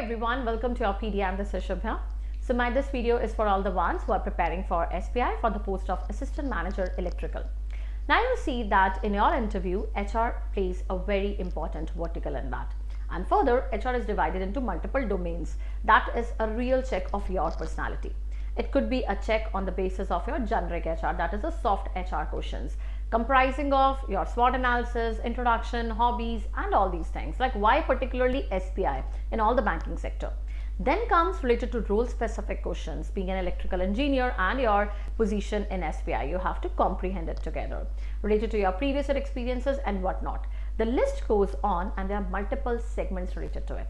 everyone, welcome to YourPedia. This is Shubha. This video is for all the ones who are preparing for SBI for the post of Assistant Manager Electrical. Now you see that in your interview, HR plays a very important vertical in that. And further, HR is divided into multiple domains. That is a real check of your personality. It could be a check on the basis of your generic HR, that is a soft HR questions, comprising of your SWOT analysis, introduction, hobbies, and all these things, like why particularly SBI in all the banking sector. Then comes related to role specific questions, being an electrical engineer and your position in SBI. You have to comprehend it together, related to your previous experiences and whatnot. The list goes on and there are multiple segments related to it,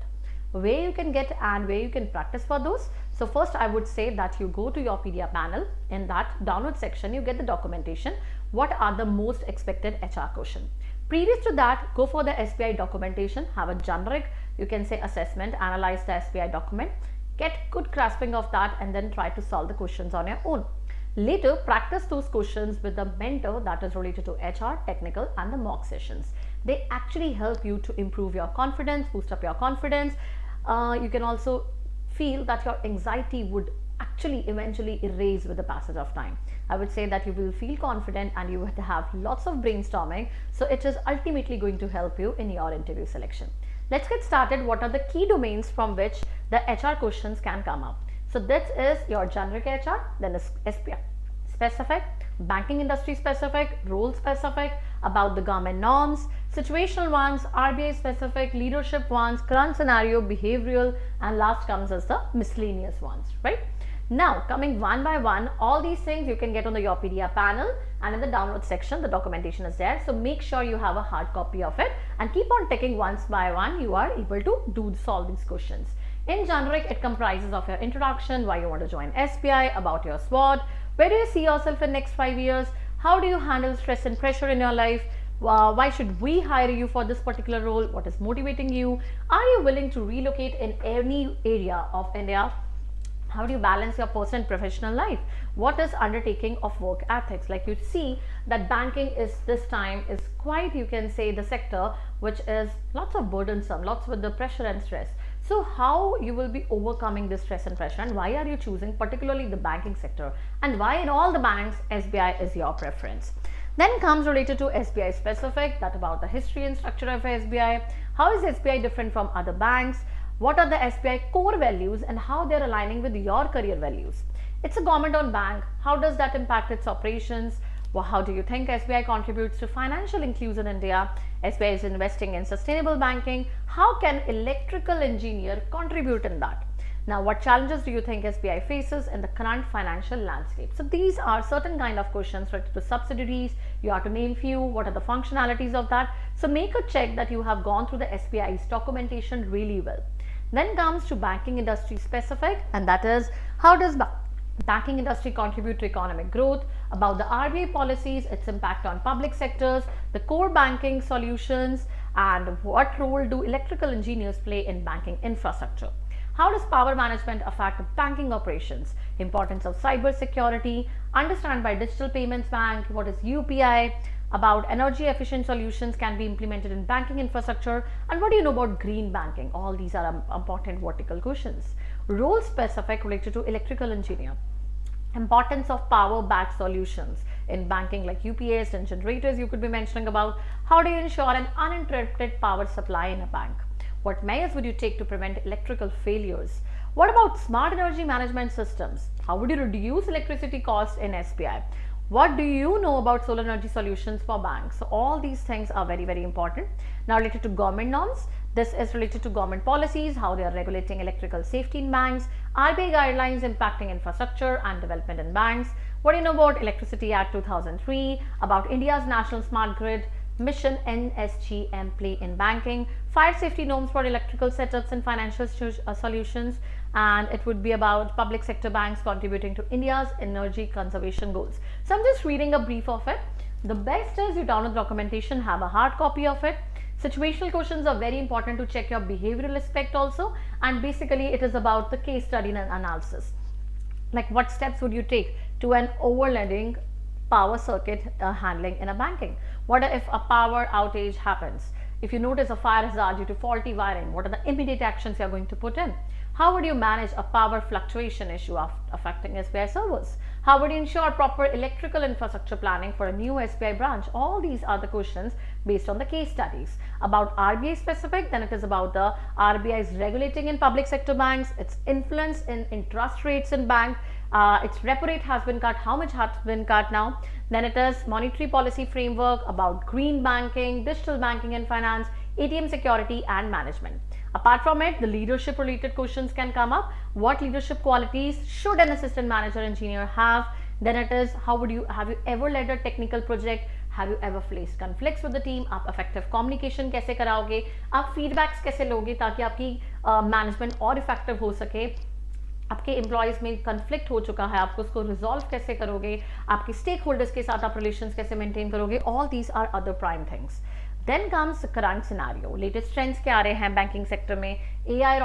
where you can get and where you can practice for those. So first I would say that you go to YourPedia panel. In that download section you get the documentation. What are the most expected HR question? Previous to that, go for the SBI documentation, have a generic, you can say assessment, analyze the SBI document, get good grasping of that and then try to solve the questions on your own. Later, practice those questions with the mentor that is related to HR, technical and the mock sessions. They actually help you to improve your confidence, boost up your confidence. You can also feel that your anxiety would actually eventually erase with the passage of time. I would say that you will feel confident and you would have lots of brainstorming. So it is ultimately going to help you in your interview selection. Let's get started. What are the key domains from which the HR questions can come up? So this is your generic HR, then is SBI specific, banking industry specific, role specific, about the government norms, situational ones, RBI specific, leadership ones, current scenario, behavioral, and last comes as the miscellaneous ones, right? Now coming one by one, all these things you can get on the YourPedia panel, and in the download section the documentation is there. So make sure you have a hard copy of it and keep on ticking once by one. You are able to solve these questions. In generic, it comprises of your introduction, why you want to join SBI, about your SWOT, where do you see yourself in next 5 years, how do you handle stress and pressure in your life, why should we hire you for this particular role, what is motivating you, are you willing to relocate in any area of India, how do you balance your personal and professional life, what is undertaking of work ethics. Like you see that banking is this time is quite, you can say, the sector which is lots of burdensome, lots with the pressure and stress. So how you will be overcoming this stress and pressure, and why are you choosing particularly the banking sector, and why in all the banks SBI is your preference. Then comes related to SBI specific, that about the history and structure of SBI, how is SBI different from other banks, what are the SBI core values and how they are aligning with your career values. It's a government-owned bank, how does that impact its operations? Well, how do you think SBI contributes to financial inclusion in India? SBI is investing in sustainable banking. How can electrical engineer contribute in that? Now, what challenges do you think SBI faces in the current financial landscape? So these are certain kind of questions related to subsidiaries. You have to name few. What are the functionalities of that? So make a check that you have gone through the SBI's documentation really well. Then comes to banking industry specific, and that is how does banking industry contribute to economic growth, about the RBI policies, its impact on public sectors, the core banking solutions, and what role do electrical engineers play in banking infrastructure. How does power management affect banking operations, importance of cyber security, understand by digital payments bank, what is UPI, about energy efficient solutions can be implemented in banking infrastructure, and what do you know about green banking. All these are important vertical questions. Role specific related to electrical engineer, importance of power backed solutions in banking like UPS and generators you could be mentioning about. How do you ensure an uninterrupted power supply in a bank? What measures would you take to prevent electrical failures? What about smart energy management systems? How would you reduce electricity costs in SBI? What do you know about solar energy solutions for banks? So all these things are very, very important. Now related to government norms, this is related to government policies, how they are regulating electrical safety in banks, RBI guidelines impacting infrastructure and development in banks. What do you know about Electricity Act 2003, about India's National Smart Grid Mission NSGM play in banking, fire safety norms for electrical setups and financial solutions, and it would be about public sector banks contributing to India's energy conservation goals. So I'm just reading a brief of it. The best is you download the documentation, have a hard copy of it. Situational questions are very important to check your behavioral aspect also, and basically it is about the case study and analysis. Like what steps would you take to an overloading power circuit handling in a banking? What if a power outage happens? If you notice a fire hazard due to faulty wiring, what are the immediate actions you are going to put in? How would you manage a power fluctuation issue affecting SBI servers? How would you ensure proper electrical infrastructure planning for a new SBI branch? All these are the questions based on the case studies. About RBI specific, then it is about the RBI's regulating in public sector banks, its influence in interest rates in bank, its repo rate has been cut, how much has been cut now. Then it is monetary policy framework, about green banking, digital banking and finance, ATM security and management. Apart from it, the leadership related questions can come up. What leadership qualities should an assistant manager engineer have? Then it is, have you ever led a technical project? Have you ever faced conflicts with the team? आप effective communication कैसे कराओगे? आप feedbacks कैसे लोगे ताकि आपकी management और effective हो सके? आपके एम्प्लॉयज़ में कन्फ्लिक्ट हो चुका है, आप उसको रिजॉल्व कैसे करोगे? आपके स्टेक होल्डर्स के साथ आप रिलेशंस कैसे मेंटेन करोगे? All these are other prime things. Then comes current scenario, latest trends क्या आ रहे हैं बैंकिंग सेक्टर में, AI और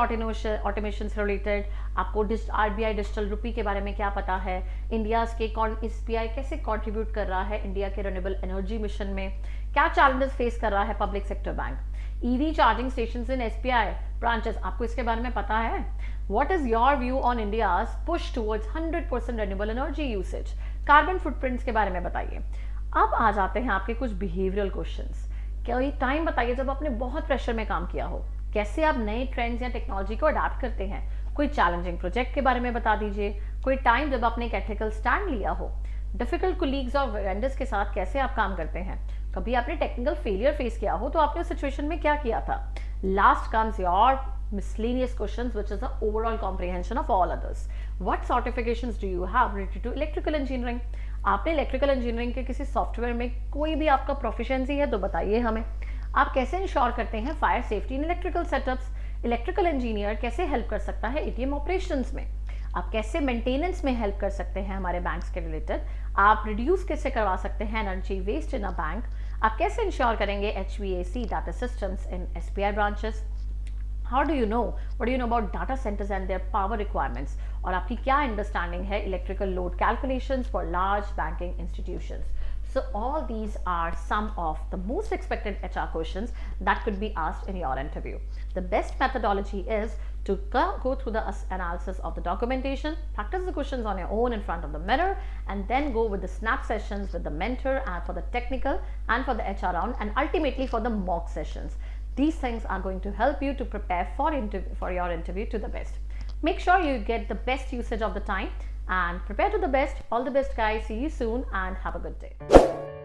ऑटोमेशन से रिलेटेड, आपको RBI डिजिटल रुपी के बारे में क्या पता है, इंडिया के SBI कैसे कंट्रीब्यूट कर रहा है इंडिया के रिन्यूएबल एनर्जी मिशन में, क्या चैलेंजेस फेस कर रहा है public sector bank, EV charging stations in SBI branches, आपको इसके बारे में पता है? What is your view on India's push towards 100% renewable energy usage? Carbon footprints के बारे में बताइए. अब आ जाते हैं आपके कुछ बिहेवियरल क्वेश्चंस. कोई टाइम बताइए जब आपने बहुत प्रेशर में काम किया हो, कैसे आप नए ट्रेंड्स या टेक्नोलॉजी को अडाप्ट करते हैं. कोई चैलेंजिंग प्रोजेक्ट के बारे में बता दीजिए. कोई टाइम जब आपने एक एथिकल स्टैंड लिया हो. डिफिकल्ट कोलीग्स और वेंडर्स के साथ कैसे आप काम करते हैं. कभी आपने टेक्निकल फेलियर फेस किया हो तो आपने उस सिचुएशन में क्या किया था. Last comes your miscellaneous questions, which is the overall comprehension of all others. What certifications do you have related to electrical engineering? आपने इलेक्ट्रिकल इंजीनियरिंग के किसी सॉफ्टवेयर में कोई भी आपका प्रोफिशिएंसी है तो बताइए हमें. आप कैसे इंश्योर करते हैं fire safety in electrical setups. Electrical engineer कैसे हेल्प कर सकता है ATM ऑपरेशंस में. आप कैसे मेंटेनेंस में हेल्प कर सकते हैं हमारे बैंक्स के रिलेटेड. आप रिड्यूस कैसे करवा सकते हैं energy waste in a bank. आप कैसे इंश्योर करेंगे HVAC data systems in SBI branches. How do you know? What do you know about data centers and their power requirements? और आपकी क्या अंडरस्टैंडिंग है electrical load calculations for large banking institutions. So all these are some of the most expected HR questions that could be asked in your interview. The best methodology is to go through the analysis of the documentation, practice the questions on your own in front of the mirror, and then go with the snap sessions with the mentor and for the technical and for the HR round, and ultimately for the mock sessions. These things are going to help you to prepare for your interview to the best. Make sure you get the best usage of the time and prepare to the best. All the best, guys. See you soon and have a good day.